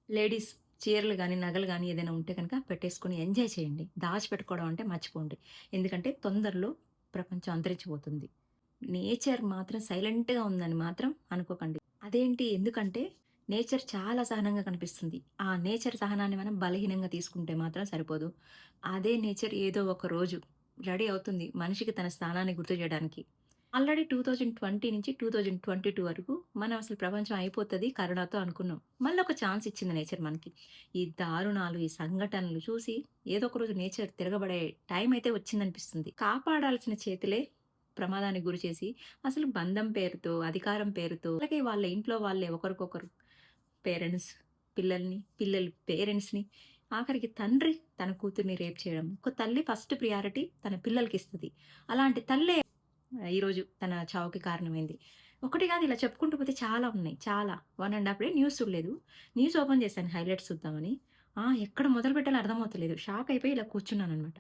Ladies చీరలు గానీ, నగలు గానీ ఏదైనా ఉంటే గనక పెట్టేసుకొని ఎంజాయ్ చేయండి. దాచిపెట్టుకోవడం అంటే మర్చిపోండి. ఎందుకంటే తొందరలో ప్రపంచం అంతరించిపోతుంది. నేచర్ మాత్రం సైలెంట్‌గా ఉందని మాత్రం అనుకోకండి. అదేంటి? ఎందుకంటే నేచర్ చాలా సహనంగా కనిపిస్తుంది. ఆ నేచర్ సహనాన్ని మనం బలహీనంగా తీసుకుంటే మాత్రం సరిపోదు. అదే నేచర్ ఏదో ఒక రోజు రెడీ అవుతుంది మనిషికి తన స్థానాన్ని గుర్తు చేయడానికి. ఆల్రెడీ 2020 నుంచి 2022 వరకు మనం అసలు ప్రపంచం అయిపోతది కరోనాతో అనుకున్నాం. మళ్ళొక ఛాన్స్ ఇచ్చింది నేచర్ మనకి. ఈ దారుణాలు, ఈ సంఘటనలు చూసి ఏదో ఒక రోజు నేచర్ తిరగబడే టైం అయితే వచ్చిందనిపిస్తుంది. కాపాడాల్సిన చేతులే ప్రమాదానికి గురి చేసి, అసలు బంధం పేరుతో, అధికారం పేరుతో, అలాగే వాళ్ళ ఇంట్లో వాళ్ళే ఒకరికొకరు పేరెంట్స్ పిల్లల్ని, పిల్లలు పేరెంట్స్‌ని, ఆఖరికి తండ్రి తన కూతుర్ని రేప్ చేయడం. ఒక తల్లి ఫస్ట్ ప్రియారిటీ తన పిల్లలకిస్తది. అలాంటి తల్లే ఈరోజు తన చావుకి కారణమైంది. ఒకటి కాదు ఇలా చెప్పుకుంటూ పోతే చాలా ఉన్నాయి. చాలా. 1 ½ డే న్యూస్ చూడలేదు. న్యూస్ ఓపెన్ చేశాను హైలైట్స్ చూద్దామని. ఎక్కడ మొదలుపెట్టాలో అర్థమవుతలేదు. షాక్ అయిపోయి ఇలా కూర్చున్నాననమాట.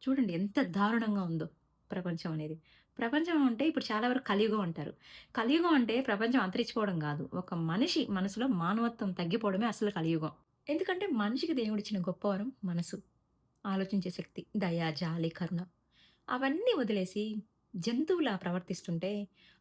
చూడండి ఎంత దారుణంగా ఉందో ప్రపంచం అనేది. ప్రపంచం అంటే ఇప్పుడు చాలా వరకు కలియుగం అంటారు. కలియుగం అంటే ప్రపంచం అంతరించిపోవడం గాదు. ఒక మనిషి మనసులో మానవత్వం తగ్గిపోవడమే అసలు కలియుగం. ఎందుకంటే మనిషికి దేవుడిచ్చిన గొప్ప వరం మనసు. ఆలోచించే శక్తి, దయ, జాలి, కరుణ. అవన్నీ వదిలేసి జంతువులా ప్రవర్తిస్తుంటే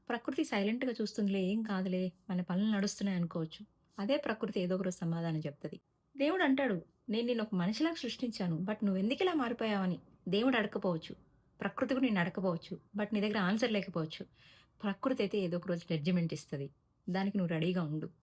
ప్రకృతి సైలెంట్‌గా చూస్తుందిలే ఏం కాదులే మన పనులు నడుస్తున్నాయి అనుకోవచ్చు. అదే ప్రకృతి ఏదో ఒక రోజు సమాధానం చెప్తది. దేవుడు అంటాడు, "నేను నిన్నొక మనిషిలాగా సృష్టించాను. బట్ నువ్వెందుకిలా మారిపోయావని?" దేవుడు అడగకపోవచ్చు. ప్రకృతి కూడా నిన్ను అడగకపోవచ్చు. బట్ నీ దగ్గర ఆన్సర్ లేకపోవచ్చు. ప్రకృతి అయితే ఏదో ఒక రోజు జడ్జిమెంట్ ఇస్తది. దానికి నువ్వు రెడీగా ఉండు.